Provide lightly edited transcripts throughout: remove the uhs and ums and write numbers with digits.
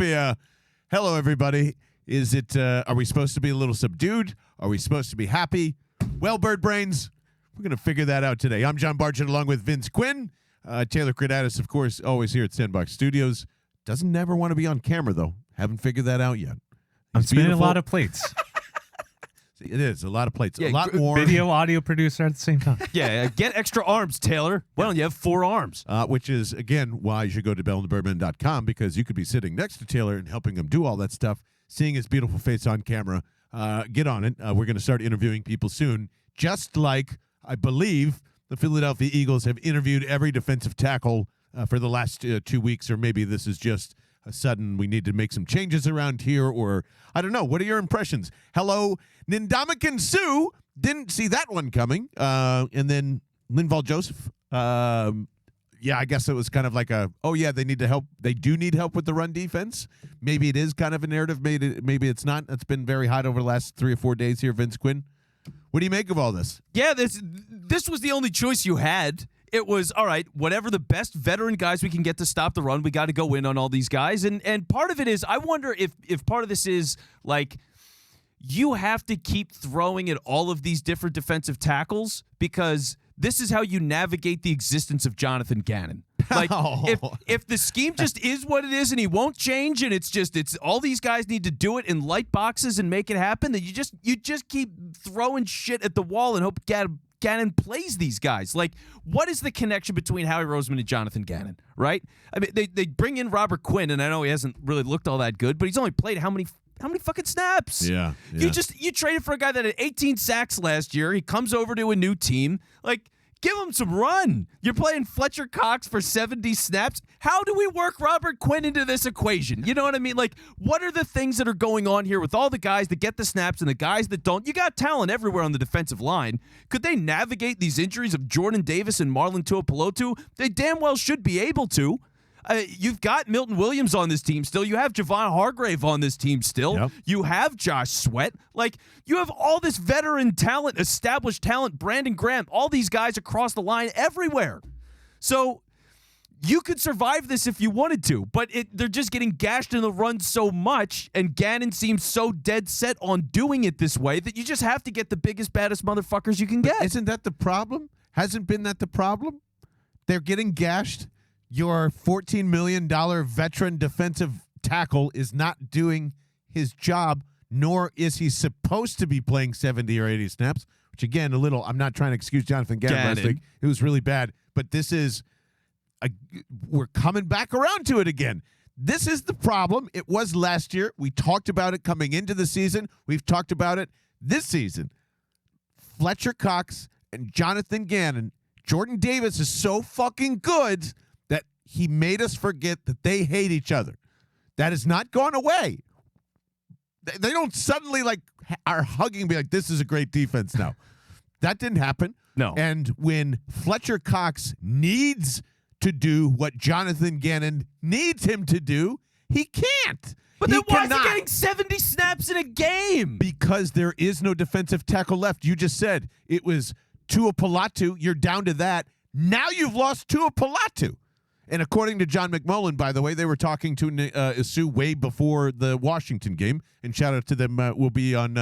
trivia. Hello, everybody. Is it? Are we supposed to be a little subdued? Are we supposed to be happy? Well, bird brains, we're going to figure that out today. I'm John Barchard along with Vince Quinn. Taylor Kredatus, of course, always here at Sandbox Studios. Doesn't never want to be on camera, though. Haven't figured that out yet. I'm spinning a lot of plates. It is a lot of plates. Yeah, a lot more. Video, audio producer at the same time. Yeah, get extra arms, Taylor. Why don't you have 4 arms? Which is, again, why you should go to bellthebirdmen.com, because you could be sitting next to Taylor and helping him do all that stuff, seeing his beautiful face on camera. Get on it. We're going to start interviewing people soon, just like, I believe, the Philadelphia Eagles have interviewed every defensive tackle for the last 2 weeks, or maybe this is just a sudden we need to make some changes around here, or I don't know. What are your impressions? Hello, Ndamukong Suh. Didn't see that one coming. And then Linval Joseph. Yeah, I guess it was kind of like they need to help. They do need help with the run defense. Maybe it is kind of a narrative. Maybe it's not. It's been very hot over the last 3 or 4 days here, Vince Quinn. What do you make of all this? Yeah, this was the only choice you had. It was, all right, whatever the best veteran guys we can get to stop the run, we got to go in on all these guys. And part of it is, I wonder if part of this is, like, you have to keep throwing at all of these different defensive tackles because this is how you navigate the existence of Jonathan Gannon. Like, if the scheme just is what it is and he won't change, and it's all these guys need to do it in light boxes and make it happen, then you just keep throwing shit at the wall and hope Gannon plays these guys. Like, what is the connection between Howie Roseman and Jonathan Gannon, right? I mean, they bring in Robert Quinn, and I know he hasn't really looked all that good, but he's only played how many fucking snaps? Yeah. You traded for a guy that had 18 sacks last year. He comes over to a new team. Like, give him some run. You're playing Fletcher Cox for 70 snaps. How do we work Robert Quinn into this equation? You know what I mean? Like, what are the things that are going on here with all the guys that get the snaps and the guys that don't? You got talent everywhere on the defensive line. Could they navigate these injuries of Jordan Davis and Marlon Tuipulotu? They damn well should be able to. You've got Milton Williams on this team still. You have Javon Hargrave on this team still. Yep. You have Josh Sweat. Like, you have all this veteran talent, established talent, Brandon Graham, all these guys across the line everywhere. So you could survive this if you wanted to, but they're just getting gashed in the run so much, and Gannon seems so dead set on doing it this way that you just have to get the biggest, baddest motherfuckers you can get. Isn't that the problem? Hasn't been that the problem? They're getting gashed. Your $14 million veteran defensive tackle is not doing his job, nor is he supposed to be playing 70 or 80 snaps, which, again, I'm not trying to excuse Jonathan Gannon last week. It was really bad, but this is we're coming back around to it again. This is the problem. It was last year. We talked about it coming into the season. We've talked about it this season. Fletcher Cox and Jonathan Gannon. Jordan Davis is so fucking good that he made us forget that they hate each other. That has not gone away. They don't suddenly are hugging and be like, this is a great defense now. That didn't happen. No. And when Fletcher Cox needs to do what Jonathan Gannon needs him to do, he can't. But then why is he getting 70 snaps in a game? Because there is no defensive tackle left. You just said it was Tuipulotu. You're down to that. Now you've lost Tuipulotu. And according to John McMullen, by the way, they were talking to Suh way before the Washington game. And shout out to them. We'll be on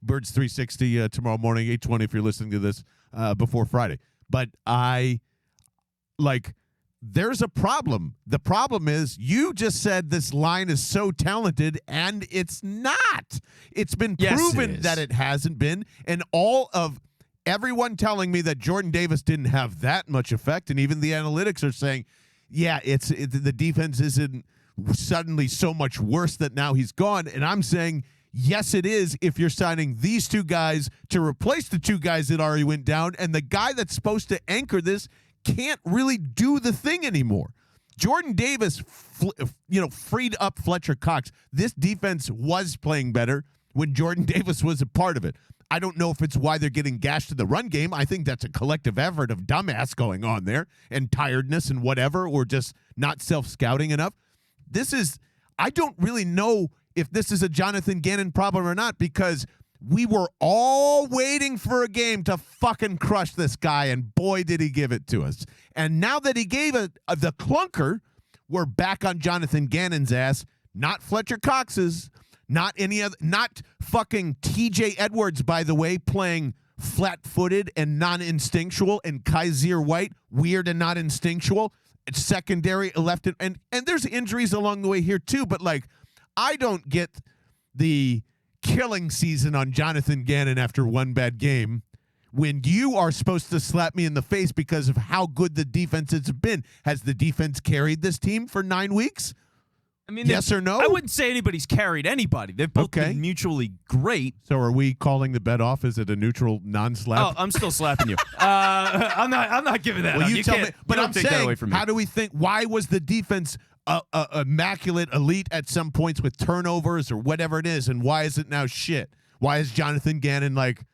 Birds 360 tomorrow morning, 8:20 if you're listening to this before Friday. But there's a problem. The problem is you just said this line is so talented, and it's not. It's been proven that it hasn't been. And all of everyone telling me that Jordan Davis didn't have that much effect, and even the analytics are saying, yeah, the defense isn't suddenly so much worse that now he's gone. And I'm saying, yes, it is if you're signing these two guys to replace the two guys that already went down, and the guy that's supposed to anchor this can't really do the thing anymore. Jordan Davis, freed up Fletcher Cox. This defense was playing better when Jordan Davis was a part of it. I don't know if it's why they're getting gashed in the run game. I think that's a collective effort of dumbass going on there and tiredness and whatever, or just not self-scouting enough. I don't really know if this is a Jonathan Gannon problem or not, because we were all waiting for a game to fucking crush this guy, and boy, did he give it to us. And now that he gave the clunker, we're back on Jonathan Gannon's ass. not Fletcher Cox's, not any other, not fucking TJ Edwards, by the way, playing flat-footed and non-instinctual, and Kaiser White, weird and not instinctual. It's secondary, left, and there's injuries along the way here too, but like, I don't get the killing season on Jonathan Gannon after one bad game when you are supposed to slap me in the face because of how good the defense has been. Has the defense carried this team for 9 weeks? I mean, yes or no? I wouldn't say anybody's carried anybody. They've both been mutually great. So are we calling the bet off? Is it a neutral non-slap? Oh, I'm still slapping you. I'm not giving that. Well, up. you tell me. But I'm take that away saying, from me. how do we think? Why was the defense immaculate, elite at some points with turnovers or whatever it is, and why is it now shit? Why is Jonathan Gannon like?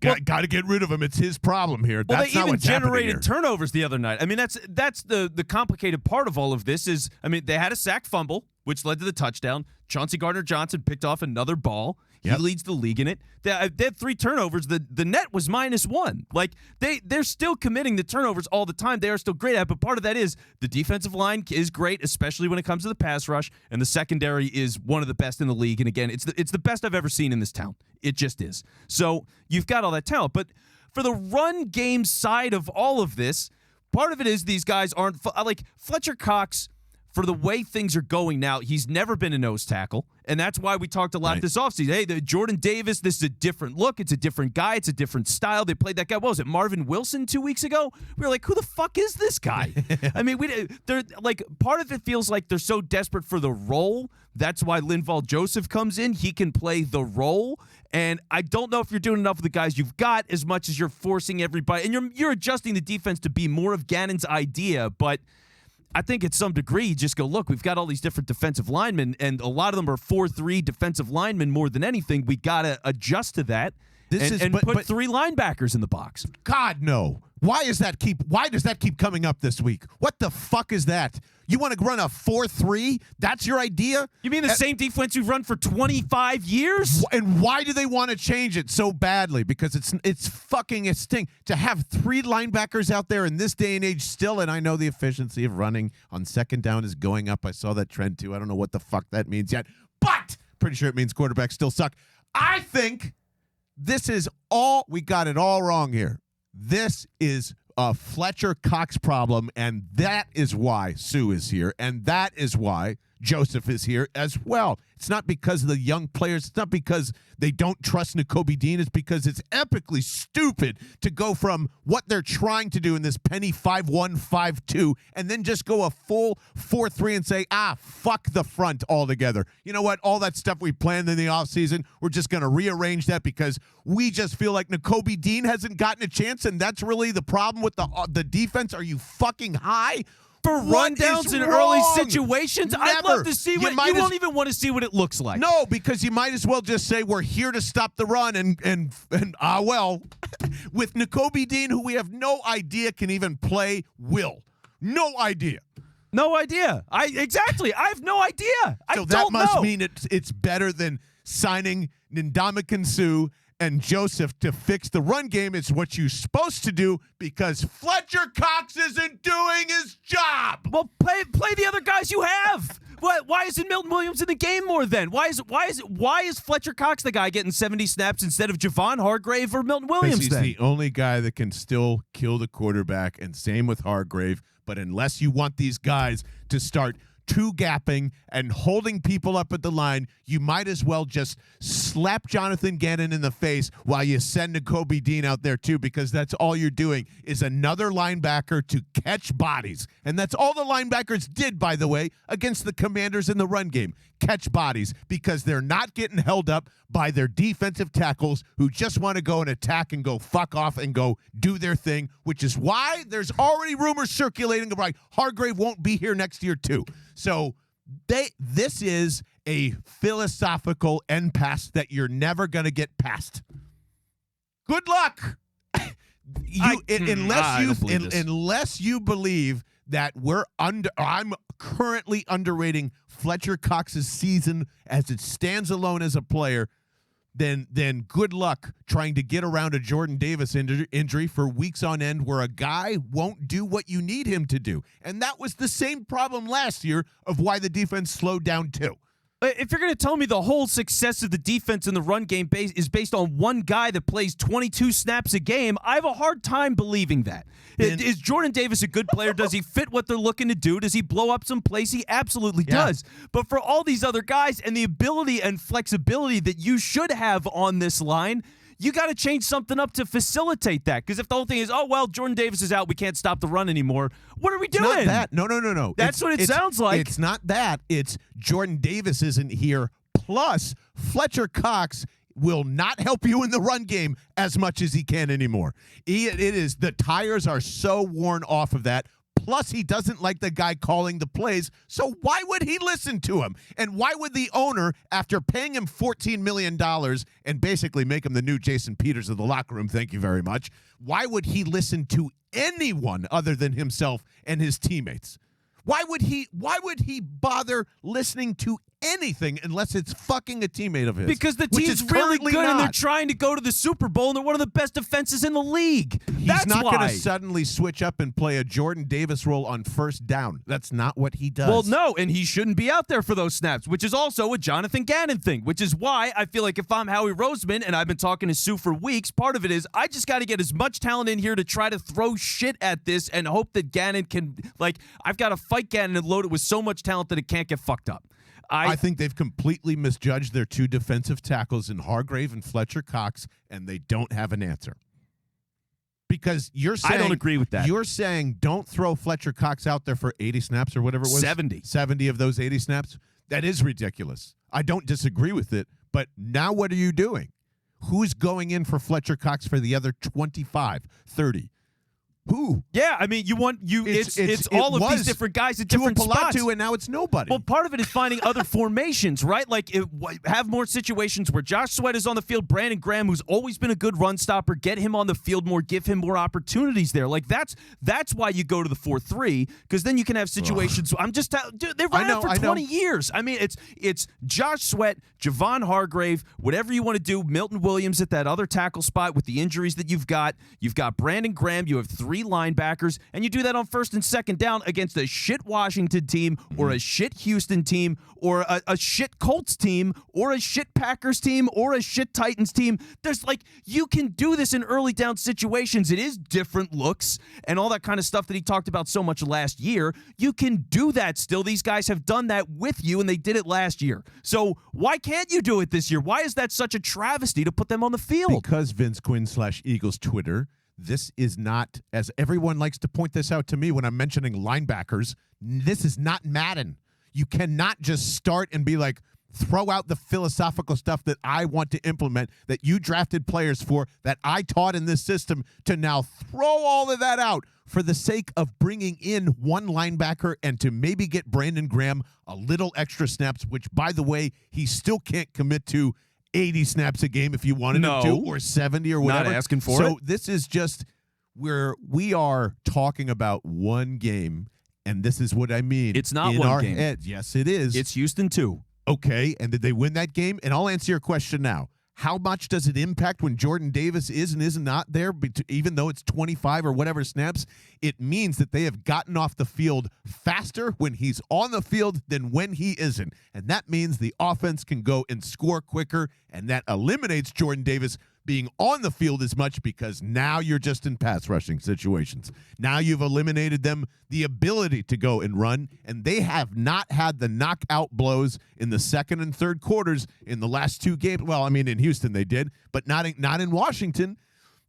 Got to get rid of him. It's his problem here. Well, that's they not even what's happening generated here. turnovers the other night. I mean, that's the complicated part of all of this is, I mean, they had a sacked fumble, which led to the touchdown. Chauncey Gardner-Johnson picked off another ball. He leads the league in it. They had 3 turnovers. The net was -1. Like, they're still committing the turnovers all the time. They are still great at it, but part of that is the defensive line is great, especially when it comes to the pass rush, and the secondary is one of the best in the league. And again, it's the best I've ever seen in this town. It just is. So you've got all that talent. But for the run game side of all of this, part of it is these guys aren't like Fletcher Cox. For the way things are going now, he's never been a nose tackle, and that's why we talked a lot this offseason. Hey, the Jordan Davis, this is a different look. It's a different guy. It's a different style. They played that guy. What was it, Marvin Wilson 2 weeks ago? We were like, who the fuck is this guy? I mean, they're like, part of it feels like they're so desperate for the role. That's why Linval Joseph comes in. He can play the role, and I don't know if you're doing enough of the guys you've got as much as you're forcing everybody, and you're adjusting the defense to be more of Gannon's idea, but I think at some degree, you just go, look, we've got all these different defensive linemen, and a lot of them are 4-3 defensive linemen more than anything. We got to adjust to that and put 3 linebackers in the box. God, no. Why does that keep coming up this week? What the fuck is that? You want to run a 4-3? That's your idea? You mean the same defense you've run for 25 years? And why do they want to change it so badly? Because it's fucking a sting to have 3 linebackers out there in this day and age still. And I know the efficiency of running on second down is going up. I saw that trend too. I don't know what the fuck that means yet, but pretty sure it means quarterbacks still suck. I think this is all, we got it all wrong here. This is a Fletcher Cox problem, and that is why Suh is here, and that is why Joseph is here as well. It's not because of the young players. It's not because they don't trust Nakobe Dean. It's because it's epically stupid to go from what they're trying to do in this penny 5-1, 5-2, and then just go a full 4-3 and say, fuck the front altogether. You know what? All that stuff we planned in the offseason, we're just going to rearrange that because we just feel like Nakobe Dean hasn't gotten a chance, and that's really the problem with the defense. Are you fucking high? For rundowns in early situations? Never. I'd love to see what you won't even want to see what it looks like. No, because you might as well just say we're here to stop the run and with Nakobe Dean, who we have no idea can even play will. No idea. No idea. Exactly. I have no idea. So that must mean it's better than signing Ndamukong Suh and Joseph to fix the run game. It's what you're supposed to do because Fletcher Cox isn't doing his job. Well, play the other guys you have. Why isn't Milton Williams in the game more then? Why is Fletcher Cox the guy getting 70 snaps instead of Javon Hargrave or Milton Williams? He's the only guy that can still kill the quarterback, and same with Hargrave. But unless you want these guys to start two-gapping and holding people up at the line, you might as well just slap Jonathan Gannon in the face while you send Nakobe Dean out there too, because that's all you're doing is another linebacker to catch bodies. And that's all the linebackers did, by the way, against the Commanders in the run game. Catch bodies, because they're not getting held up by their defensive tackles who just want to go and attack and go fuck off and go do their thing, which is why there's already rumors circulating about Hargrave won't be here next year too. So this is a philosophical impasse that you're never going to get past. Good luck. Unless you believe that I'm currently underrating Fletcher Cox's season as it stands alone as a player. then good luck trying to get around a Jordan Davis injury for weeks on end where a guy won't do what you need him to do. And that was the same problem last year of why the defense slowed down too. If you're going to tell me the whole success of the defense in the run game is based on one guy that plays 22 snaps a game, I have a hard time believing that. Is Jordan Davis a good player? Does he fit what they're looking to do? Does he blow up some plays? He absolutely does. But for all these other guys and the ability and flexibility that you should have on this line, you got to change something up to facilitate that. Because if the whole thing is, oh, well, Jordan Davis is out, we can't stop the run anymore, what are we doing? It's not that. No. That's what it sounds like. It's not that. It's Jordan Davis isn't here. Plus, Fletcher Cox will not help you in the run game as much as he can anymore. It is the tires are so worn off of that. Plus, he doesn't like the guy calling the plays, so why would he listen to him? And why would the owner, after paying him $14 million and basically make him the new Jason Peters of the locker room, thank you very much, why would he listen to anyone other than himself and his teammates? Why would he bother listening to anything unless it's fucking a teammate of his? Because the team's really good and they're trying to go to the Super Bowl and they're one of the best defenses in the league. He's not going to suddenly switch up and play a Jordan Davis role on first down. That's not what he does. Well, no, and he shouldn't be out there for those snaps, which is also a Jonathan Gannon thing, which is why I feel like if I'm Howie Roseman and I've been talking to Suh for weeks, part of it is I just got to get as much talent in here to try to throw shit at this and hope that Gannon can, I've got to fight Gannon and load it with so much talent that it can't get fucked up. I think they've completely misjudged their two defensive tackles in Hargrave and Fletcher Cox, and they don't have an answer. Because you're saying... I don't agree with that. You're saying don't throw Fletcher Cox out there for 80 snaps or whatever it was. 70. 70 of those 80 snaps. That is ridiculous. I don't disagree with it, but now what are you doing? Who's going in for Fletcher Cox for the other 25, 30? Who? Yeah, I mean, it's all of these different guys at different spots. And now it's nobody. Well, part of it is finding other formations, right? Have more situations where Josh Sweat is on the field, Brandon Graham, who's always been a good run stopper, get him on the field more, give him more opportunities there. That's why you go to the 4-3, because then you can have situations. Dude, they've run it for 20 years. I mean, it's Josh Sweat, Javon Hargrave, whatever you want to do, Milton Williams at that other tackle spot with the injuries that you've got. You've got Brandon Graham. You have 3 linebackers, and you do that on first and second down against a shit Washington team or a shit Houston team or a shit Colts team or a shit Packers team or a shit Titans team. There's you can do this in early down situations. It is different looks and all that kind of stuff that he talked about so much last year. You can do that still. These guys have done that with you, and they did it last year. So why can't you do it this year? Why is that such a travesty to put them on the field? Because Vince Quinn /Eagles Twitter, this is not, as everyone likes to point this out to me when I'm mentioning linebackers, this is not Madden. You cannot just start and be like, throw out the philosophical stuff that I want to implement, that you drafted players for, that I taught in this system, to now throw all of that out for the sake of bringing in one linebacker and to maybe get Brandon Graham a little extra snaps, which, by the way, he still can't commit to 80 snaps a game if you wanted him to, or 70 or whatever. Not asking for it. So this is just where we are talking about one game, and this is what I mean. It's not in one our game. Head. Yes, it is. It's Houston 2. Okay, and did they win that game? And I'll answer your question now. How much does it impact when Jordan Davis is and is not there, even though it's 25 or whatever snaps? It means that they have gotten off the field faster when he's on the field than when he isn't. And that means the offense can go and score quicker, and that eliminates Jordan Davis being on the field as much, because now you're just in pass rushing situations. Now you've eliminated them the ability to go and run, and they have not had the knockout blows in the second and third quarters in the last 2 games. Well, I mean, in Houston they did, but not in Washington.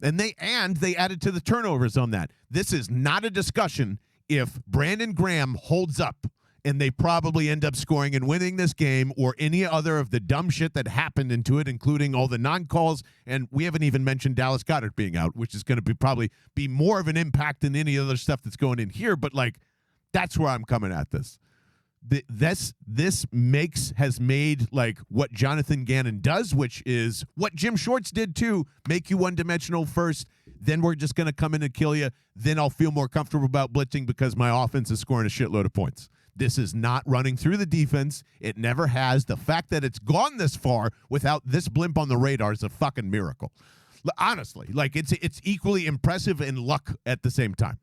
And they added to the turnovers on that. This is not a discussion if Brandon Graham holds up and they probably end up scoring and winning this game, or any other of the dumb shit that happened into it, including all the non-calls. And we haven't even mentioned Dallas Goedert being out, which is going to probably be more of an impact than any other stuff that's going in here. But that's where I'm coming at this. This has made what Jonathan Gannon does, which is what Jim Schwartz did too, make you one-dimensional first, then we're just going to come in and kill you, then I'll feel more comfortable about blitzing because my offense is scoring a shitload of points. This is not running through the defense. It never has. The fact that it's gone this far without this blimp on the radar is a fucking miracle. Honestly, like it's equally impressive and luck at the same time.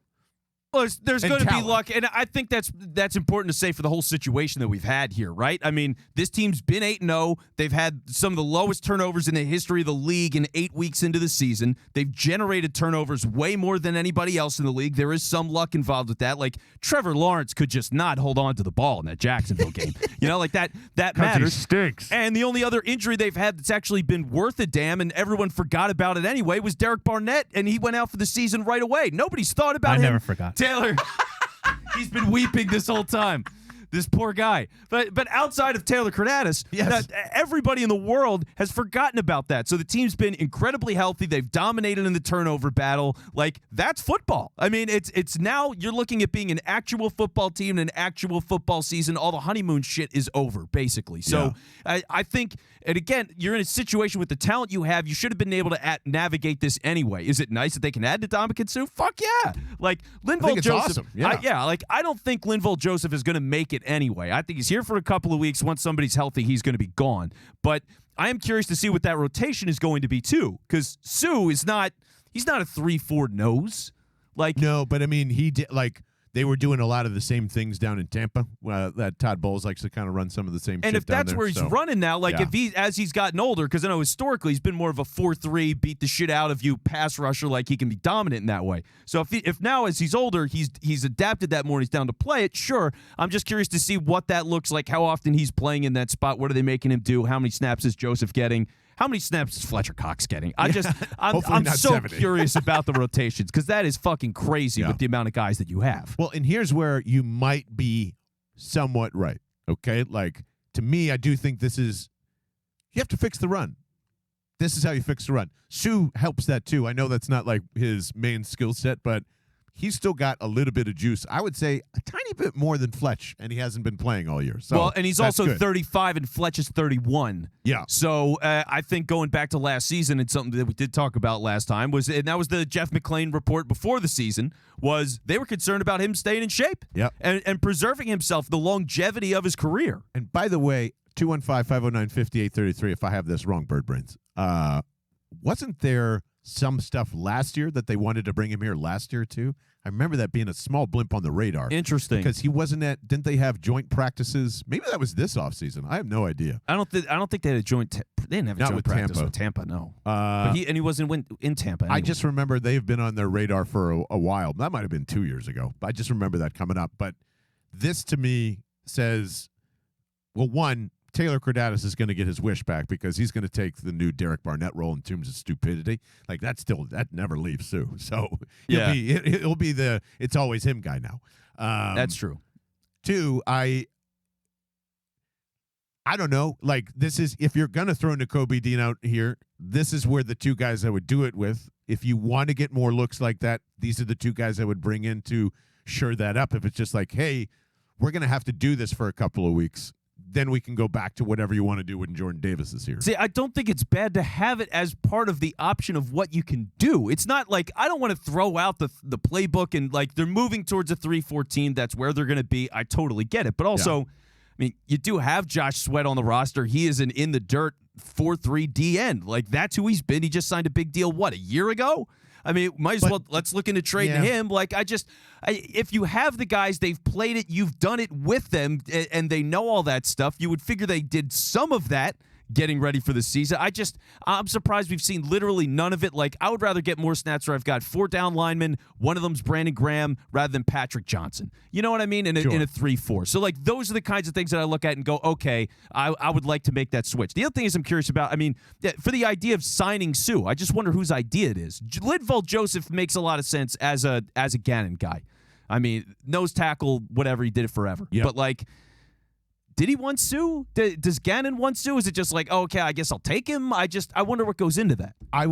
Well, there's going to be talent. luck, and I think that's important to say for the whole situation that we've had here, right? I mean, this team's been 8-0. They've had some of the lowest turnovers in the history of the league in 8 weeks into the season. They've generated turnovers way more than anybody else in the league. There is some luck involved with that. Like, Trevor Lawrence could just not hold on to the ball in that Jacksonville game. You know, like that matters. He stinks. And the only other injury they've had that's actually been worth a damn, and everyone forgot about it anyway, was Derek Barnett, and he went out for the season right away. Nobody's thought about him. I never forgot. Taylor, he's been weeping this whole time. This poor guy. But outside of Taylor Kredatus, yes, everybody in the world has forgotten about that. So the team's been incredibly healthy. They've dominated in the turnover battle. Like, that's football. I mean, it's now you're looking at being an actual football team and an actual football season. All the honeymoon shit is over, basically. So I think, and again, you're in a situation with the talent you have. You should have been able to navigate this anyway. Is it nice that they can add Ndamukong Suh? Fuck yeah. Like, Linval Joseph. Awesome. Yeah. I don't think Linval Joseph is going to make it anyway. I think he's here for a couple of weeks. Once somebody's healthy, he's going to be gone. But I am curious to see what that rotation is going to be too, because Suh is he's not a 3-4 nose. Like, no, but I mean, he did, like, they were doing a lot of the same things down in Tampa. That Todd Bowles likes to kind of run some of the same and shit if that's down there, where he's running now, like, yeah. as he's gotten older, because I know historically he's been more of a 4-3, beat the shit out of you pass rusher, like he can be dominant in that way. So if now as he's older, he's adapted that more and he's down to play it, sure. I'm just curious to see what that looks like, how often he's playing in that spot, what are they making him do, how many snaps is Joseph getting? How many snaps is Fletcher Cox getting? I'm so 70. curious about the rotations, because that is fucking crazy with the amount of guys that you have. Well, and here's where you might be somewhat right, okay? Like, to me, I do think you have to fix the run. This is how you fix the run. Suh helps that too. I know that's not like his main skill set, but he's still got a little bit of juice. I would say a tiny bit more than Fletch, and he hasn't been playing all year. So well, and he's also good. 35, and Fletch is 31. Yeah. So I think going back to last season, and something that we did talk about last time and that was the Jeff McClain report before the season, was they were concerned about him staying in shape and preserving himself, the longevity of his career. And by the way, 215-509-5833, if I have this wrong, Bird Brains, wasn't there some stuff last year that they wanted to bring him here last year too? I remember that being a small blimp on the radar. Interesting. Because he wasn't didn't they have joint practices? Maybe that was this offseason. I have no idea. I don't think they had a joint they didn't have a Not joint with practice Tampa. with Tampa, no. But he wasn't in Tampa anyway. I just remember they've been on their radar for a while. That might have been 2 years ago. I just remember that coming up. But this to me says, well, one, Taylor Kredatus is going to get his wish back because he's going to take the new Derek Barnett role in terms of stupidity. Like, that never leaves Suh. So he'll be the it's always him guy now. That's true. Two, I don't know. Like, this is, if you're going to throw Nakobe Dean out here, this is where the two guys I would do it with. If you want to get more looks like that, these are the two guys I would bring in to shore that up. If it's just like, hey, we're going to have to do this for a couple of weeks, then we can go back to whatever you want to do when Jordan Davis is here. See, I don't think it's bad to have it as part of the option of what you can do. It's not like I don't want to throw out the playbook and, like, they're moving towards a 3-4 team. That's where they're going to be. I totally get it. But also, I mean, you do have Josh Sweat on the roster. He is an in-the-dirt 4-3 D end. Like, that's who he's been. He just signed a big deal, a year ago? I mean, let's look into trading him. Like, if you have the guys, they've played it, you've done it with them, and they know all that stuff, you would figure they did some of that getting ready for the season. I'm surprised we've seen literally none of it. Like, I would rather get more snaps where I've got 4 down linemen, one of them's Brandon Graham, rather than Patrick Johnson. You know what I mean? In a 3-4. So, like, those are the kinds of things that I look at and go, okay, I would like to make that switch. The other thing is I'm curious about, I mean, for the idea of signing Suh, I just wonder whose idea it is. Linval Joseph makes a lot of sense as a Gannon guy. I mean, nose tackle, whatever, he did it forever. Yep. But, like, did he want Suh? Does Gannon want Suh? Is it just like, oh, okay, I guess I'll take him? I wonder what goes into that. I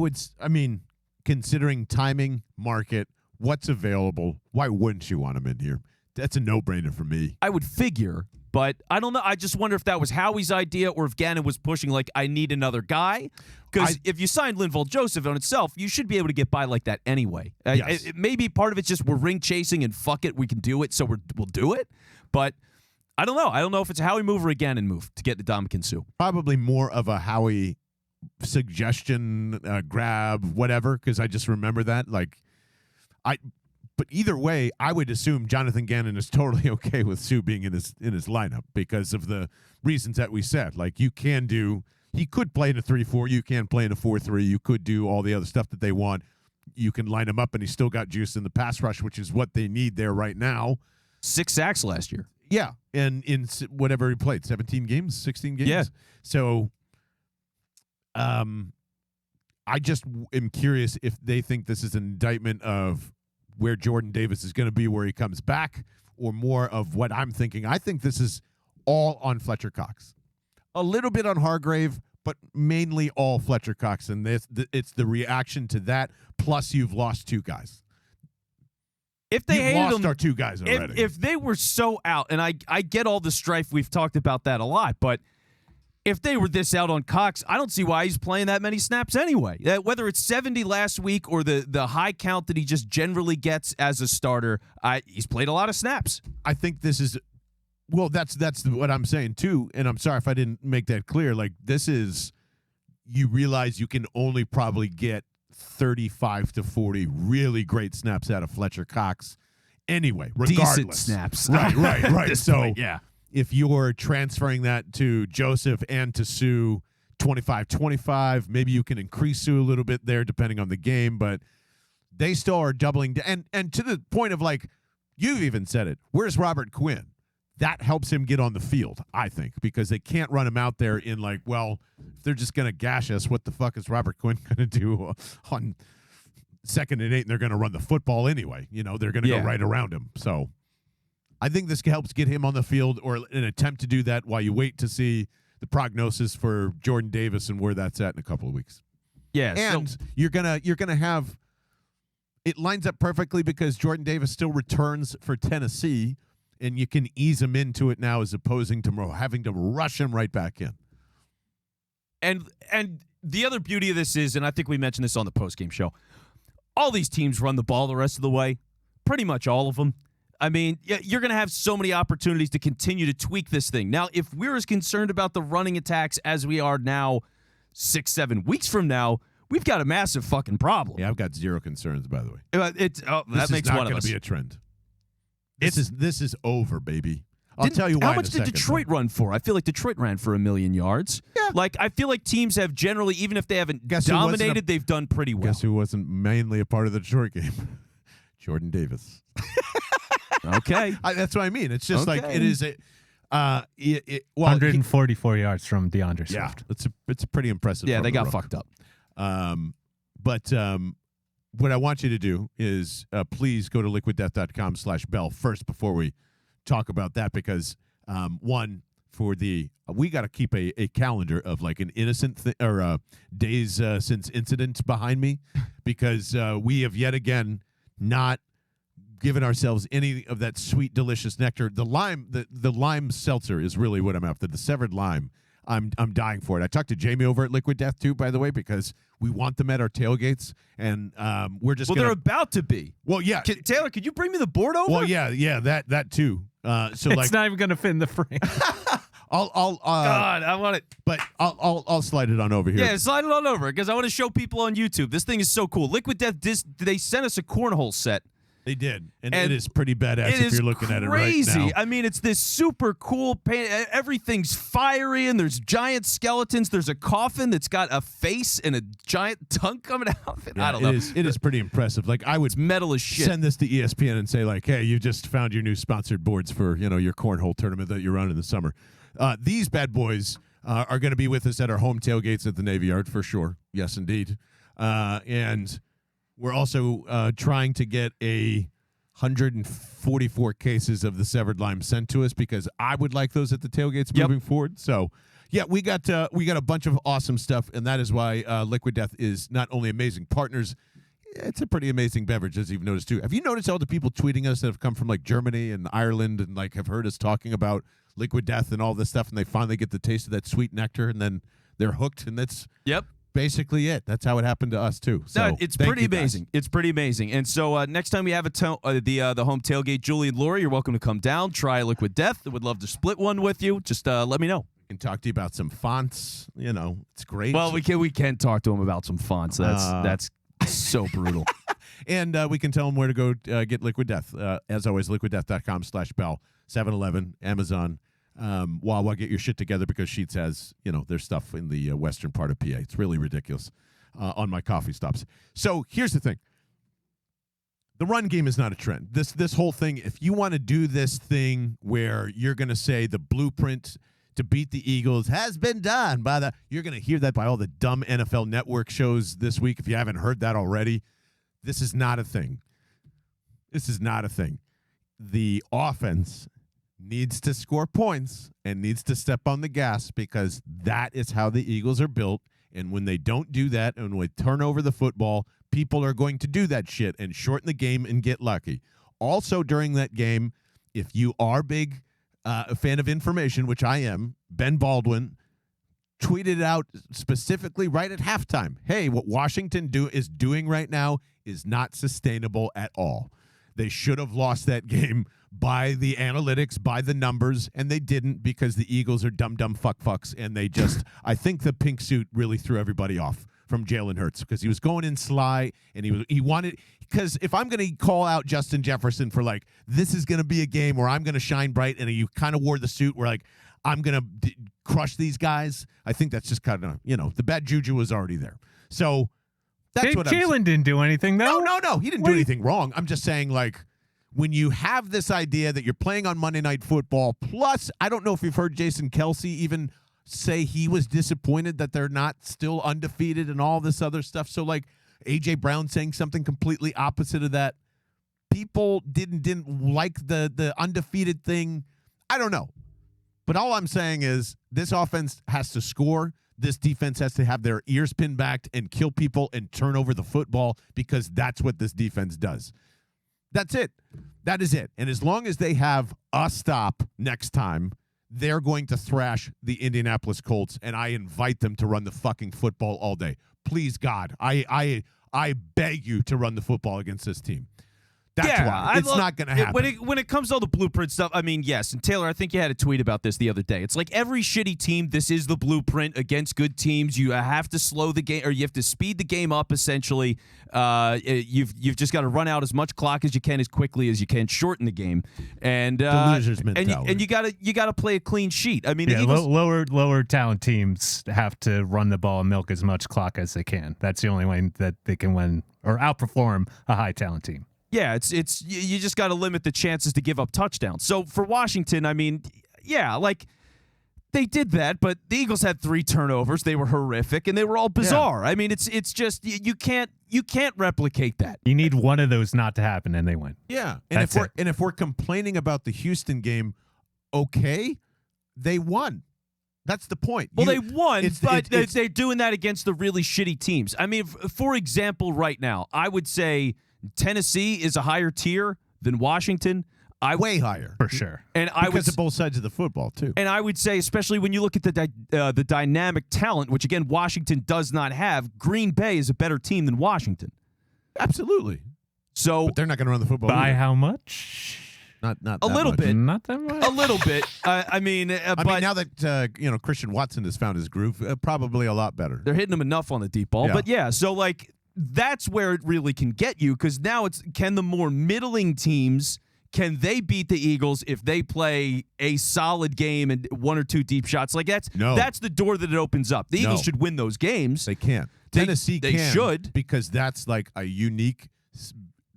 mean, considering timing, market, what's available, why wouldn't you want him in here? That's a no-brainer for me. I would figure, but I don't know. I just wonder if that was Howie's idea or if Gannon was pushing, like, I need another guy. Because if you signed Linval Joseph on itself, you should be able to get by like that anyway. Yes. Maybe part of it's just we're ring chasing and fuck it, we can do it, so we'll do it. But I don't know. I don't know if it's a Howie move or a Gannon move to get Ndamukong Suh. Probably more of a Howie suggestion, grab, whatever, because I just remember that. But either way, I would assume Jonathan Gannon is totally okay with Suh being in his lineup because of the reasons that we said. Like, he could play in a 3-4, you can play in a 4-3, you could do all the other stuff that they want. You can line him up, and he's still got juice in the pass rush, which is what they need there right now. 6 sacks last year. Yeah, and in whatever he played, 17 games, 16 games. Yeah. So, I just am curious if they think this is an indictment of where Jordan Davis is going to be where he comes back, or more of what I'm thinking. I think this is all on Fletcher Cox. A little bit on Hargrave, but mainly all Fletcher Cox. And it's the reaction to that, plus you've lost 2 guys. If they hated lost him, our 2 guys already. If they were so out, and I get all the strife, we've talked about that a lot, but if they were this out on Cox, I don't see why he's playing that many snaps anyway. Whether it's 70 last week or the high count that he just generally gets as a starter, he's played a lot of snaps. I think this is, well, that's what I'm saying too, and I'm sorry if I didn't make that clear. Like, this is, you realize you can only probably get 35 to 40 really great snaps out of Fletcher Cox anyway, regardless. Decent snaps. Right. So, point, yeah. If you're transferring that to Joseph and to Suh, 25-25, maybe you can increase Suh a little bit there depending on the game, but they still are doubling. And to the point of, like, you've even said it, where's Robert Quinn? That helps him get on the field, I think, because they can't run him out there in, like, well, if they're just going to gash us, what the fuck is Robert Quinn going to do on 2nd and 8, and they're going to run the football anyway? You know, they're going to go right around him. So I think this helps get him on the field, or an attempt to do that while you wait to see the prognosis for Jordan Davis and where that's at in a couple of weeks. Yeah, and you're gonna have, it lines up perfectly because Jordan Davis still returns for Tennessee, and you can ease him into it now as opposing to having to rush him right back in. And the other beauty of this is, and I think we mentioned this on the postgame show, all these teams run the ball the rest of the way, pretty much all of them. I mean, you're going to have so many opportunities to continue to tweak this thing. Now, if we're as concerned about the running attacks as we are now 6-7 weeks from now, we've got a massive fucking problem. Yeah, I've got zero concerns, by the way. That makes one of us. This is not going to be a trend. This is over, baby. I'll tell you why. How much did Detroit run for? I feel like Detroit ran for 1 million yards. Yeah. Like, I feel like teams have generally, even if they haven't dominated, they've done pretty well. Guess who wasn't mainly a part of the Detroit game? Jordan Davis. Okay. That's what I mean. It's just like, it is a 144 yards from DeAndre Swift. Yeah, it's a pretty impressive. Yeah, they got fucked up. But what I want you to do is please go to liquiddeath.com/bell first before we talk about that, because we got to keep a calendar of like an innocent days since incident behind me, because we have yet again not given ourselves any of that sweet, delicious nectar. The lime seltzer is really what I'm after. The severed lime, I'm dying for it. I talked to Jamie over at Liquid Death too, by the way, because we want them at our tailgates, and we're just they're about to be. Well, yeah. Taylor, could you bring me the board over? Well, yeah, that too. So it's not even gonna fit in the frame. God, I want it. But I'll slide it on over here. Yeah, slide it on over, because I want to show people on YouTube. This thing is so cool. Liquid Death, they sent us a cornhole set. They did, and it is pretty badass if you're looking at it right now. I mean, it's this super cool paint. Everything's fiery, and there's giant skeletons. There's a coffin that's got a face and a giant tongue coming out of it. Yeah, I don't know. It is pretty impressive. Like, I would metal as shit. Send this to ESPN and say, like, hey, you just found your new sponsored boards for your cornhole tournament that you run in the summer. These bad boys are going to be with us at our home tailgates at the Navy Yard for sure. Yes, indeed. And we're also trying to get 144 cases of the severed lime sent to us, because I would like those at the tailgates moving forward. So, yeah, we got a bunch of awesome stuff, and that is why Liquid Death is not only amazing partners, it's a pretty amazing beverage, as you've noticed too. Have you noticed all the people tweeting us that have come from like Germany and Ireland and like have heard us talking about Liquid Death and all this stuff, and they finally get the taste of that sweet nectar, and then they're hooked, and that's basically it. That's how it happened to us too. So no, it's thank pretty you, guys. amazing. It's pretty amazing. And so next time we have the home tailgate, Julie and Lori, you're welcome to come down, try Liquid Death. I would love to split one with you. Just let me know. I can talk to you about some fonts. It's great. Well, we can talk to them about some fonts. That's so brutal. And we can tell them where to go get Liquid Death. As always, liquiddeath.com/Bell, 7-Eleven, Amazon. Wawa, get your shit together because Sheetz has, their stuff in the western part of PA. It's really ridiculous on my coffee stops. So here's the thing. The run game is not a trend. This whole thing, if you want to do this thing where you're going to say the blueprint to beat the Eagles has been done you're going to hear that by all the dumb NFL Network shows this week if you haven't heard that already. This is not a thing. This is not a thing. The offense needs to score points and needs to step on the gas because that is how the Eagles are built. And when they don't do that and when they turn over the football, people are going to do that shit and shorten the game and get lucky. Also during that game, if you are a fan of information, which I am, Ben Baldwin tweeted out specifically right at halftime, hey, what Washington is doing right now is not sustainable at all. They should have lost that game by the analytics, by the numbers, and they didn't because the Eagles are dumb fucks, and they just I think the pink suit really threw everybody off from Jalen Hurts because he was going in sly, and he wanted because if I'm going to call out Justin Jefferson for this is going to be a game where I'm going to shine bright, and you kind of wore the suit where I'm going to crush these guys, I think that's just kind of the bad juju was already there. So that's what Jalen didn't do anything though. No, he didn't do anything wrong. I'm just saying when you have this idea that you're playing on Monday Night Football, plus I don't know if you've heard Jason Kelce even say he was disappointed that they're not still undefeated and all this other stuff. So A.J. Brown saying something completely opposite of that. People didn't like the undefeated thing. I don't know. But all I'm saying is this offense has to score. This defense has to have their ears pinned back and kill people and turn over the football because that's what this defense does. That's it. That is it. And as long as they have a stop next time, they're going to thrash the Indianapolis Colts, and I invite them to run the fucking football all day. Please, God, I beg you to run the football against this team. That's why. It's not going to happen. When it comes to all the blueprint stuff, I mean, yes. And Taylor, I think you had a tweet about this the other day. It's like every shitty team, this is the blueprint against good teams. You have to slow the game, or you have to speed the game up, essentially. You've just got to run out as much clock as you can, as quickly as you can, shorten the game. And the loser's mentality. And you got to play a clean sheet. I mean, yeah, lower talent teams have to run the ball and milk as much clock as they can. That's the only way that they can win or outperform a high talent team. Yeah, it's you just got to limit the chances to give up touchdowns. So for Washington, I mean, yeah, they did that, but the Eagles had 3 turnovers. They were horrific, and they were all bizarre. Yeah. I mean, it's just you can't replicate that. You need one of those not to happen, and they win. Yeah, and if we're complaining about the Houston game, okay, they won. That's the point. Well, they won, but they're doing that against the really shitty teams. I mean, for example, right now, I would say Tennessee is a higher tier than Washington. Way higher. For sure. And because of both sides of the football, too. And I would say, especially when you look at the dynamic talent, which, again, Washington does not have, Green Bay is a better team than Washington. Absolutely. But they're not going to run the football. By how much? Not a little bit. Not that much. A little bit. I mean, now that Christian Watson has found his groove, probably a lot better. They're hitting him enough on the deep ball. Yeah. But yeah, so that's where it really can get you, because now can the more middling teams, can they beat the Eagles if they play a solid game and 1 or 2 deep shots? That's the door that it opens up. The Eagles should win those games. They can't. Tennessee they should, because that's a unique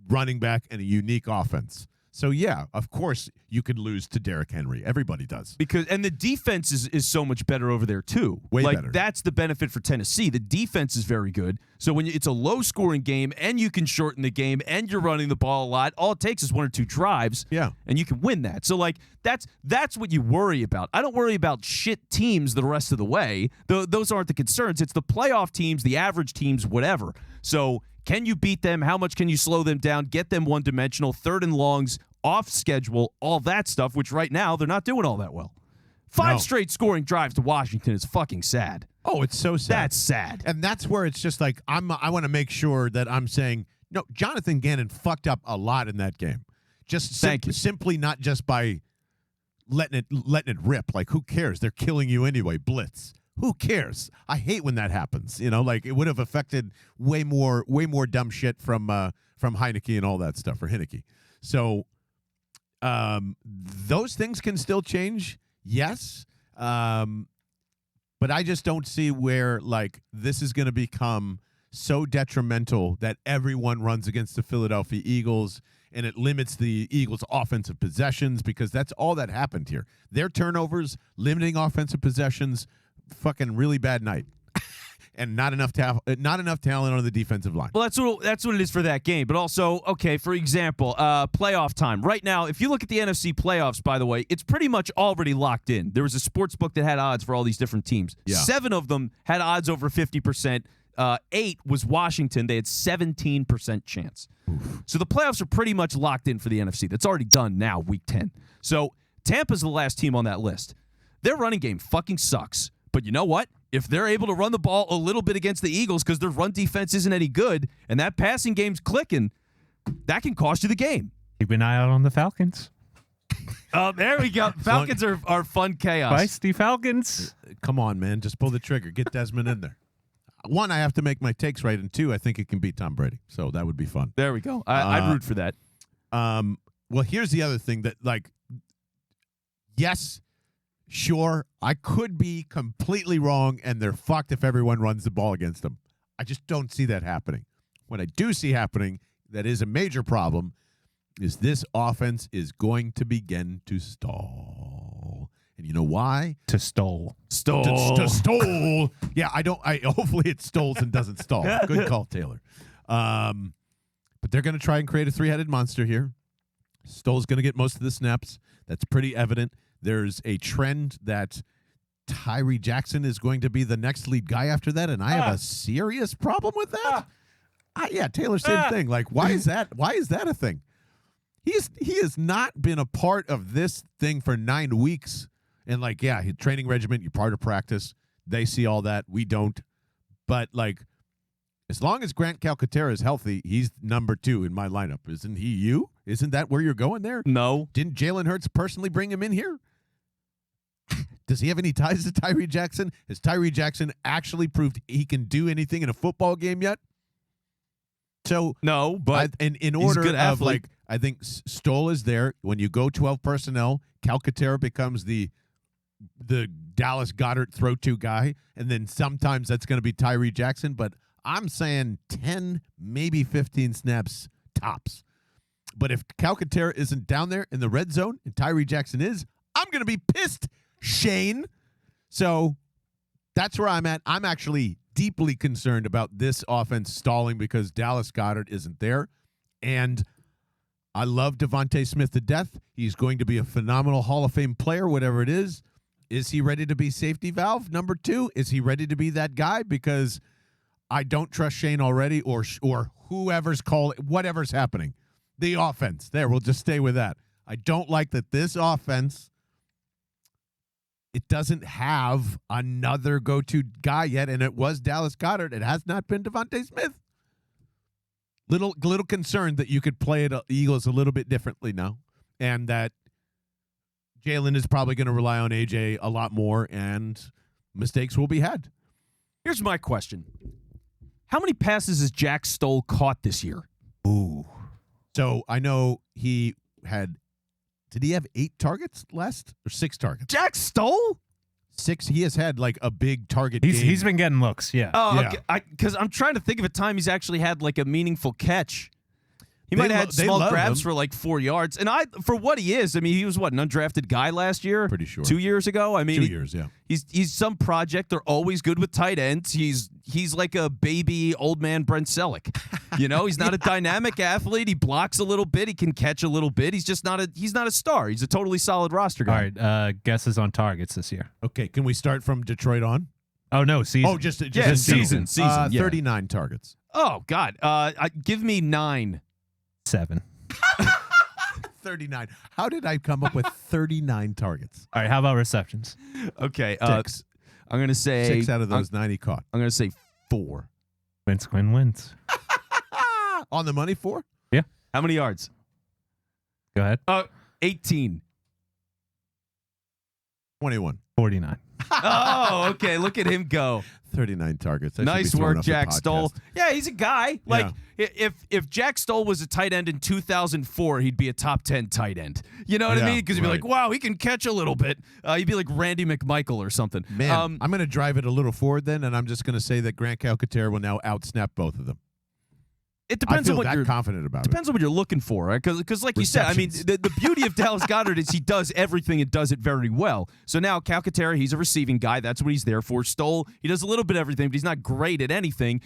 running back and a unique offense. So, yeah, of course you could lose to Derrick Henry. Everybody does. And the defense is so much better over there, too. Way better. That's the benefit for Tennessee. The defense is very good. So when it's a low-scoring game and you can shorten the game and you're running the ball a lot, all it takes is 1 or 2 drives, and you can win that. So, that's what you worry about. I don't worry about shit teams the rest of the way. Those aren't the concerns. It's the playoff teams, the average teams, whatever. So can you beat them? How much can you slow them down? Get them one-dimensional, 3rd and longs, off schedule, all that stuff, which right now they're not doing all that well. 5 straight scoring drives to Washington is fucking sad. Oh, it's so sad. That's sad. And that's where it's just like I want to make sure that I'm saying, no, Jonathan Gannon fucked up a lot in that game. Just simply not just by letting it rip. Like, who cares? They're killing you anyway. Blitz. Who cares? I hate when that happens. Like it would have affected way more dumb shit from Heineke and all that stuff, or Heineke. So those things can still change, yes. But I just don't see where like this is going to become so detrimental that everyone runs against the Philadelphia Eagles and it limits the Eagles' offensive possessions, because that's all that happened here. Their turnovers, limiting offensive possessions. Fucking really bad night, and not enough talent on the defensive line. Well, that's what it is for that game. But also, okay, for example, playoff time. Right now, if you look at the NFC playoffs, by the way, it's pretty much already locked in. There was a sports book that had odds for all these different teams. Yeah. 7 of them had odds over 50%. 8 was Washington. They had 17% chance. Oof. So the playoffs are pretty much locked in for the NFC. That's already done now, week 10. So Tampa's the last team on that list. Their running game fucking sucks. But you know what? If they're able to run the ball a little bit against the Eagles because their run defense isn't any good and that passing game's clicking, that can cost you the game. Keep an eye out on the Falcons. There we go. Falcons are fun chaos. Feisty Falcons. Come on, man. Just pull the trigger. Get Desmond in there. 1, I have to make my takes right, and 2, I think it can beat Tom Brady. So that would be fun. There we go. I'd root for that. Well, here's the other thing that, like, yes, sure, I could be completely wrong, and they're fucked if everyone runs the ball against them. I just don't see that happening. What I do see happening, that is a major problem, is this offense is going to begin to stall. And you know why? To stall. To stall. Yeah, hopefully it stalls and doesn't stall. Good call, Taylor. But they're going to try and create a 3-headed monster here. Stoll's going to get most of the snaps. That's pretty evident. There's a trend that Tyree Jackson is going to be the next lead guy after that, and I have a serious problem with that. Yeah, Taylor, same thing. Like, why is that? Why is that a thing? He has not been a part of this thing for 9 weeks. And, like, yeah, his training regiment, you're part of practice. They see all that. We don't. But, like, as long as Grant Calcaterra is healthy, he's number 2 in my lineup. Isn't he you? Isn't that where you're going there? No. Didn't Jalen Hurts personally bring him in here? Does he have any ties to Tyree Jackson? Has Tyree Jackson actually proved he can do anything in a football game yet? So no, but in order of, like, I think Stoll is there. When you go 12 personnel, Calcaterra becomes the Dallas Goedert throw-to guy, and then sometimes that's going to be Tyree Jackson. But I'm saying 10, maybe 15 snaps tops. But if Calcaterra isn't down there in the red zone and Tyree Jackson is, I'm going to be pissed, Shane. So that's where I'm at. I'm actually deeply concerned about this offense stalling because Dallas Goedert isn't there. And I love Devontae Smith to death. He's going to be a phenomenal Hall of Fame player, whatever it is. Is he ready to be safety valve number 2? Is he ready to be that guy? Because I don't trust Shane already, or whoever's calling, whatever's happening. The offense. There, we'll just stay with that. I don't like that this offense, it doesn't have another go-to guy yet, and it was Dallas Goedert. It has not been Devontae Smith. Little concerned that you could play the Eagles a little bit differently now, and that Jalen is probably going to rely on AJ a lot more, and mistakes will be had. Here's my question. How many passes has Jack Stoll caught this year? Ooh. So I know he had, did he have 8 targets last or 6 targets? Jack Stoll? 6. He has had like a big target game. He's been getting looks, yeah. Oh, yeah. Okay. Because I'm trying to think of a time he's actually had like a meaningful catch. He might have had small grabs for like 4 yards. And for what he is, I mean, he was an undrafted guy last year? Pretty sure. 2 years ago? I mean, 2 years, yeah. He's some project. They're always good with tight ends. He's like a baby old man Brent Selleck. He's not a dynamic athlete. He blocks a little bit. He can catch a little bit. He's just not a star. He's a totally solid roster guy. All right, guesses on targets this year. Okay, can we start from Detroit on? Oh, no, season. Oh, just season. Yeah. 39 targets. Oh, God. Give me 9. 7. 39. How did I come up with 39 targets? All right, how about receptions? Okay. 6. I'm going to say 6 out of those 9 he caught. I'm going to say 4. Vince Quinn wins. On the money 4? Yeah. How many yards? Go ahead. 18. 21. 49. Oh, okay. Look at him go. 39 targets. Nice work, Jack Stoll. Yeah, he's a guy. Like, if Jack Stoll was a tight end in 2004, he'd be a top 10 tight end. You know what I mean? Because you'd be like, wow, he can catch a little bit. He'd be like Randy McMichael or something. Man, I'm going to drive it a little forward then, and I'm just going to say that Grant Calcaterra will now outsnap both of them. It depends on what you're confident about. Depends on what you're looking for, right? Because like you said, I mean, the beauty of Dallas Goedert is he does everything and does it very well. So now Calcaterra, he's a receiving guy. That's what he's there for. Stoll, he does a little bit of everything, but he's not great at anything.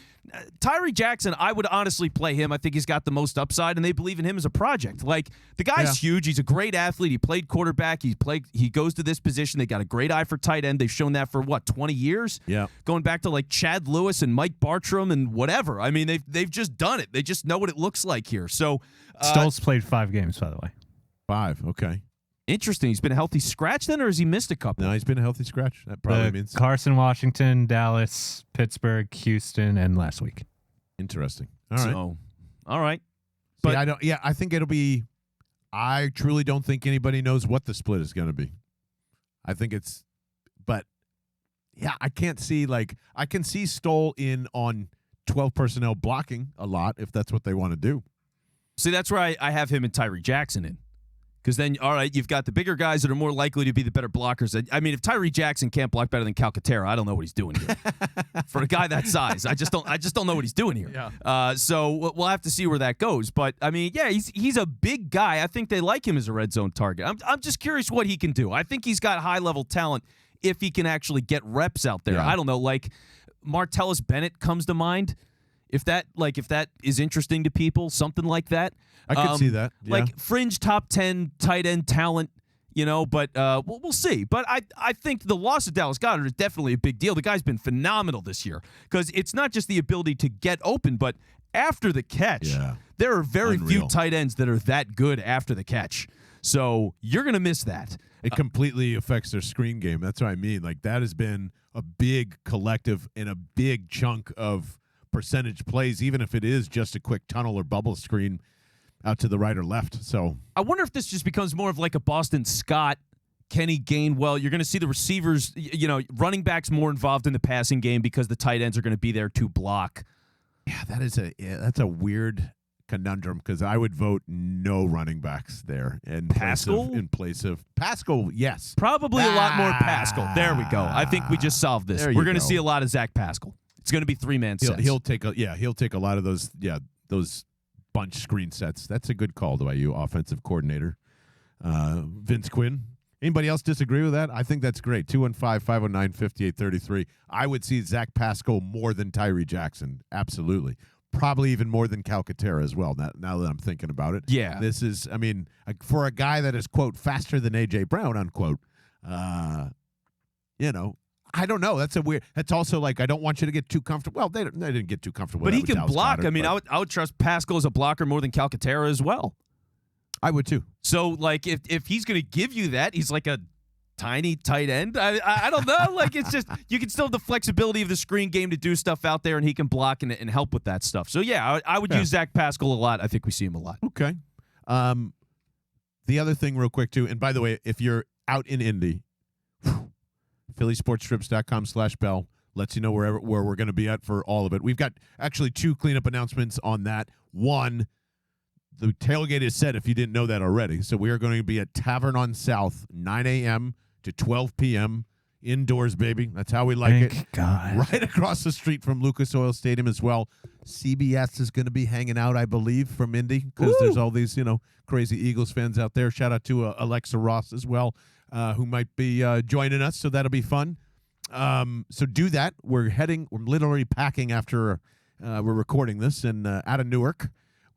Tyree Jackson, I would honestly play him. I think he's got the most upside, and they believe in him as a project. Like, the guy's huge. He's a great athlete. He played quarterback. He goes to this position. They got a great eye for tight end. They've shown that for, 20 years? Yeah. Going back to, like, Chad Lewis and Mike Bartram and whatever. I mean, they've just done it. They just know what it looks like here. So Stoll's played 5 games, by the way. 5, okay. Interesting. He's been a healthy scratch then, or has he missed a couple? No, he's been a healthy scratch. That probably means Carson, Washington, Dallas, Pittsburgh, Houston, and last week. Interesting. All right. So, all right. But I think it'll be. I truly don't think anybody knows what the split is going to be. I think it's, but yeah, I can't see I can see Stoll in on 12 personnel blocking a lot if that's what they want to do. See, that's where I have him and Tyree Jackson in. Because then, all right, you've got the bigger guys that are more likely to be the better blockers. I mean, if Tyree Jackson can't block better than Calcaterra, I don't know what he's doing here. For a guy that size, I just don't know what he's doing here. Yeah. So we'll have to see where that goes. But I mean, yeah, he's a big guy. I think they like him as a red zone target. I'm just curious what he can do. I think he's got high level talent if he can actually get reps out there. Yeah. I don't know, like Martellus Bennett comes to mind. If that is interesting to people, something like that. I could see that. Yeah. Like fringe top 10 tight end talent, but we'll see. But I think the loss of Dallas Goedert is definitely a big deal. The guy's been phenomenal this year because it's not just the ability to get open, but after the catch. Yeah. There are very Unreal. few tight ends that are that good after the catch. So you're going to miss that. It completely affects their screen game. That's what I mean. Like, that has been a big collective and a big chunk of percentage plays, even if it is just a quick tunnel or bubble screen out to the right or left. So I wonder if this just becomes more of like a Boston Scott, Kenny Gainwell. You're going to see the receivers, running backs more involved in the passing game because the tight ends are going to be there to block. yeah, that's a weird conundrum because I would vote no running backs there in place of Pascal. Yes, probably a lot more Pascal. There we go. I think we just solved this. We're going to see a lot of Zach Pascal. It's going to be 3-man sets. He'll take a lot of those bunch screen sets. That's a good call by you, offensive coordinator Vince Quinn. Anybody else disagree with that? I think that's great. 215-509-5833. I would see Zach Pascal more than Tyree Jackson. Absolutely. Probably even more than Calcaterra as well, now that I'm thinking about it. Yeah. This is, for a guy that is, quote, faster than A.J. Brown, unquote, I don't know. That's also like, I don't want you to get too comfortable. Well, they didn't get too comfortable. But he with can Dallas block. Goedert, I would trust Pascal as a blocker more than Calcaterra as well. I would too. So, like, if he's going to give you that, he's like a tiny tight end. I don't know. Like, it's just, you can still have the flexibility of the screen game to do stuff out there, and he can block and help with that stuff. So, yeah, I would use Zach Pascal a lot. I think we see him a lot. Okay. The other thing real quick, too, and by the way, if you're out in Indy, phillysportstrips.com/bell lets you know where we're going to be at for all of it. We've got actually 2 cleanup announcements on that. One, the tailgate is set if you didn't know that already. So we are going to be at Tavern on South, 9 a.m. to 12 p.m. Indoors, baby. That's how we like it. Thank God. Right across the street from Lucas Oil Stadium as well. CBS is going to be hanging out, I believe, from Indy because there's all these, crazy Eagles fans out there. Shout out to Alexa Ross as well, who might be joining us. So that'll be fun. So do that. We're literally packing after we're recording this and out of Newark.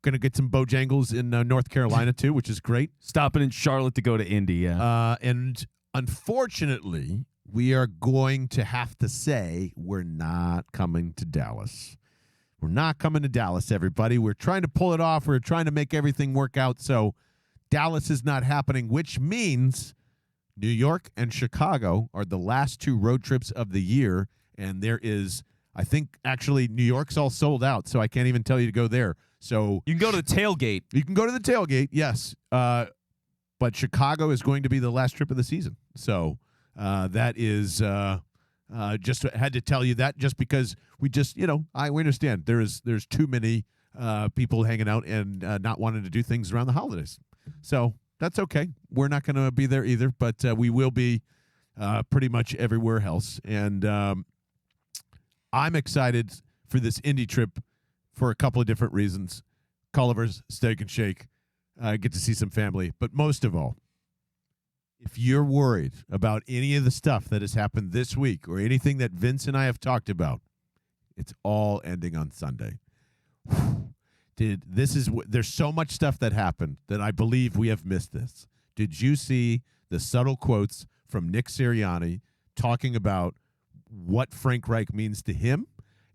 Going to get some Bojangles in North Carolina, too, which is great. Stopping in Charlotte to go to Indy, yeah. And unfortunately, we are going to have to say we're not coming to Dallas. We're not coming to Dallas, everybody. We're trying to pull it off. We're trying to make everything work out. So Dallas is not happening, which means New York and Chicago are the last 2 road trips of the year, and there is, I think, actually New York's all sold out, so I can't even tell you to go there. So you can go to the tailgate. You can go to the tailgate, yes. But Chicago is going to be the last trip of the season. So that is just had to tell you that just because we just, we understand there's too many people hanging out and not wanting to do things around the holidays. So that's okay. We're not going to be there either, but we will be pretty much everywhere else. And I'm excited for this Indy trip for a couple of different reasons. Culliver's Steak and Shake. Get to see some family. But most of all, if you're worried about any of the stuff that has happened this week or anything that Vince and I have talked about, it's all ending on Sunday. There's so much stuff that happened that I believe we have missed this. Did you see the subtle quotes from Nick Sirianni talking about what Frank Reich means to him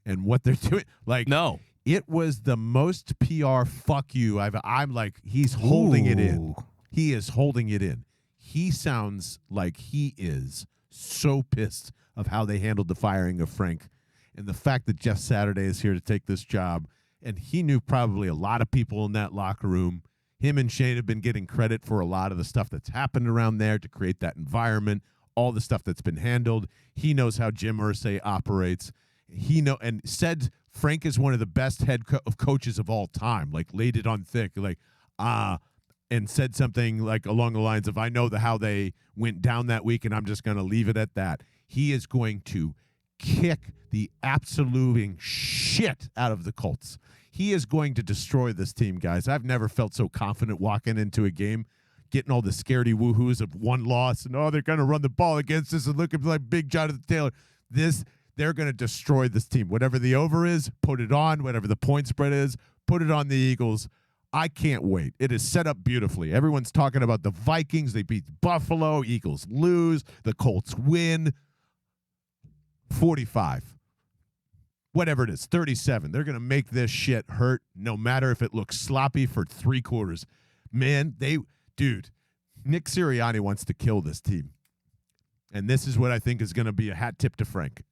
and what they're doing? No. It was the most PR fuck you I'm like, he's holding it in. He is holding it in. He sounds like he is so pissed of how they handled the firing of Frank and the fact that Jeff Saturday is here to take this job. And he knew probably a lot of people in that locker room. Him and Shane have been getting credit for a lot of the stuff that's happened around there to create that environment, all the stuff that's been handled. He knows how Jim Irsay operates. And said Frank is one of the best head of coaches of all time, like laid it on thick, and said something like along the lines of, I know how they went down that week, and I'm just going to leave it at that. He is going to kick the absolute shit out of the Colts. He is going to destroy this team, guys. I've never felt so confident walking into a game, getting all the scaredy woohoos of one loss, and, they're going to run the ball against us and looking like Big Jonathan Taylor. They're going to destroy this team. Whatever the over is, put it on. Whatever the point spread is, put it on the Eagles. I can't wait. It is set up beautifully. Everyone's talking about the Vikings. They beat Buffalo. Eagles lose. The Colts win. 45. Whatever it is, 37. They're going to make this shit hurt no matter if it looks sloppy for 3 quarters. Man, Nick Sirianni wants to kill this team. And this is what I think is going to be a hat tip to Frank.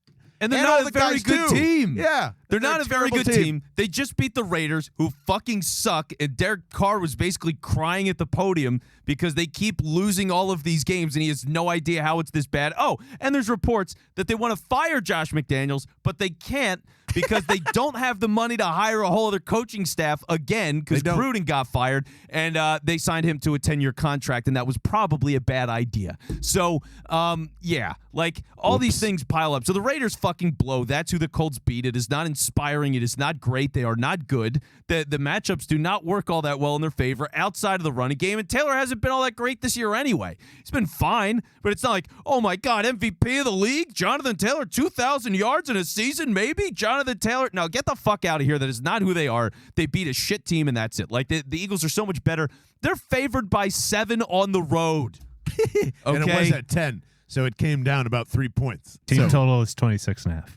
And they're not a very good team. Yeah. They're not a very good team. They just beat the Raiders, who fucking suck. And Derek Carr was basically crying at the podium because they keep losing all of these games, and he has no idea how it's this bad. Oh, and there's reports that they want to fire Josh McDaniels, but they can't because they don't have the money to hire a whole other coaching staff again because Gruden got fired, and they signed him to a 10-year contract, and that was probably a bad idea. So, all these things pile up. So the Raiders fucking blow. That's who the Colts beat. It is not inspiring. It is not great. They are not good. The matchups do not work all that well in their favor outside of the running game, and Taylor hasn't been all that great this year anyway. He's been fine, but it's not like, oh my God, MVP of the league? Jonathan Taylor, 2,000 yards in a season, maybe? Jonathan Taylor? No, get the fuck out of here. That is not who they are. They beat a shit team, and that's it. Like, the Eagles are so much better. They're favored by 7 on the road. Okay? And it was at 10, so it came down about 3 points. Team total is 26.5.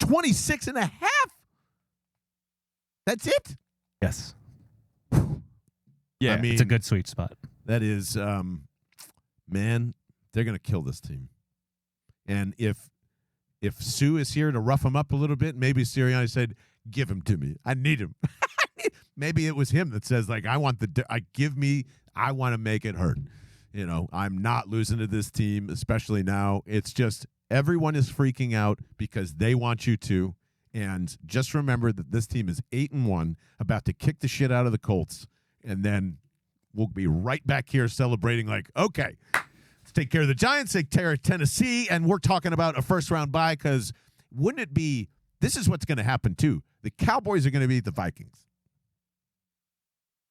26.5? That's it? Yes. Yeah. I mean, it's a good sweet spot. That is, man, they're going to kill this team. And if Suh is here to rough him up a little bit, maybe Sirianni said, give him to me. I need him. Maybe it was him that says, like, I want to make it hurt. I'm not losing to this team, especially now. It's just everyone is freaking out because they want you to. And just remember that this team is 8-1, about to kick the shit out of the Colts. And then we'll be right back here celebrating like, okay, let's take care of the Giants, take care of Tennessee, and we're talking about a first-round bye because wouldn't it be – this is what's going to happen too. The Cowboys are going to beat the Vikings.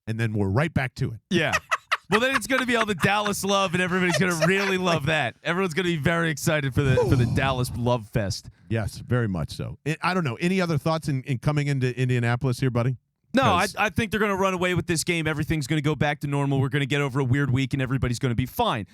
And then we're right back to it. Yeah. Well, then it's going to be all the Dallas love, and everybody's going to really love that. Everyone's going to be very excited for the Dallas Love Fest. Yes, very much so. I don't know. Any other thoughts in coming into Indianapolis here, buddy? No, I think they're going to run away with this game. Everything's going to go back to normal. We're going to get over a weird week, and everybody's going to be fine.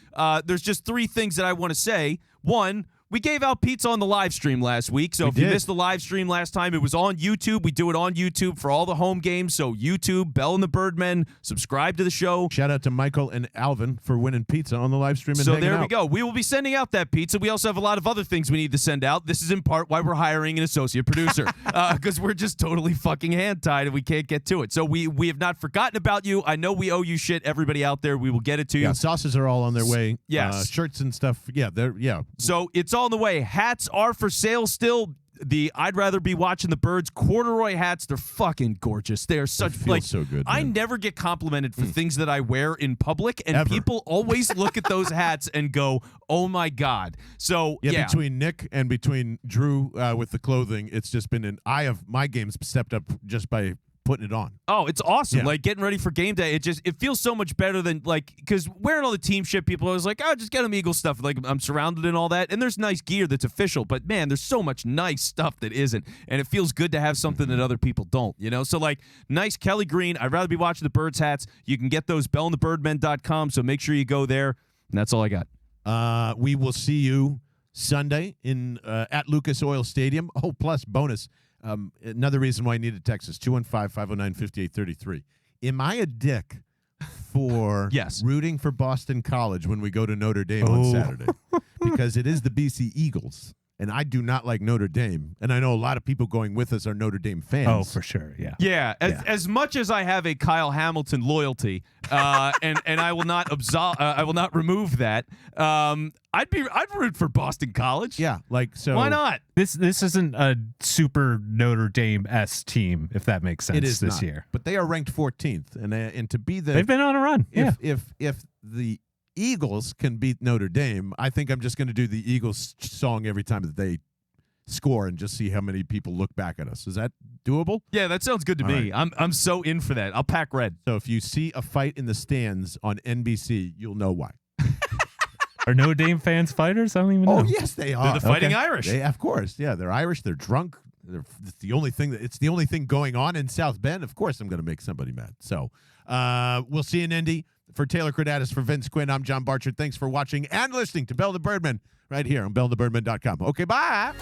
There's just 3 things that I want to say. One, we gave out pizza on the live stream last week. So if you missed the live stream last time, it was on YouTube. We do it on YouTube for all the home games. So YouTube, Bell and the Birdmen, subscribe to the show. Shout out to Michael and Alvin for winning pizza on the live stream. And so there out. we go. We will be sending out that pizza. We also have a lot of other things we need to send out. This is in part why we're hiring an associate producer, because we're just totally fucking hand-tied and we can't get to it. So we have not forgotten about you. I know we owe you shit, everybody out there. We will get it to you. Yeah, sauces are all on their way. Yes. Shirts and stuff. Yeah, they're. So it's all on the way. Hats are for sale still. The I'd rather be watching the birds corduroy hats. They're fucking gorgeous. They are such so good. I never get complimented for things that I wear in public, and people always look at those hats and go, "Oh my god!" So between Nick and between Drew with the clothing, it's just been an eye of my game's stepped up just by putting it on. Oh, it's awesome. Yeah. Like getting ready for game day. It feels so much better than because wearing all the team shit, people are always like, oh, just get them Eagle stuff. Like I'm surrounded in all that. And there's nice gear that's official, but man, there's so much nice stuff that isn't. And it feels good to have something that other people don't, So like nice Kelly Green. I'd rather be watching the Birds hats. You can get those bellandthebirdmen.com. So make sure you go there. And that's all I got. We will see you Sunday in at Lucas Oil Stadium. Oh, plus bonus. Another reason why I needed Texas, 215-509-5833. Am I a dick for rooting for Boston College when we go to Notre Dame on Saturday? Because it is the BC Eagles, and I do not like Notre Dame. And I know a lot of people going with us are Notre Dame fans. Oh, for sure, yeah. Yeah, as much as I have a Kyle Hamilton loyalty, and I will not I will not remove that. I'd root for Boston College. Yeah, so why not? This isn't a super Notre Dame-esque team, if that makes sense. It is this not. year, but they are ranked 14th, and to be they've been on a run. If the Eagles can beat Notre Dame, I think I'm just going to do the Eagles song every time that they score and just see how many people look back at us. Is that doable? Yeah, that sounds good to me. Right. I'm so in for that. I'll pack red. So if you see a fight in the stands on NBC, you'll know why. Are Notre Dame fans fighters? I don't even know. Oh, yes, they are. They're the Fighting Irish. Of course. Yeah, they're Irish. They're drunk. It's the only thing going on in South Bend. Of course, I'm going to make somebody mad. So we'll see you in Indy. For Taylor Kredatus, for Vince Quinn, I'm John Barchard. Thanks for watching and listening to Bell the Birdman right here on bellandthebirdmen.com. Okay, bye.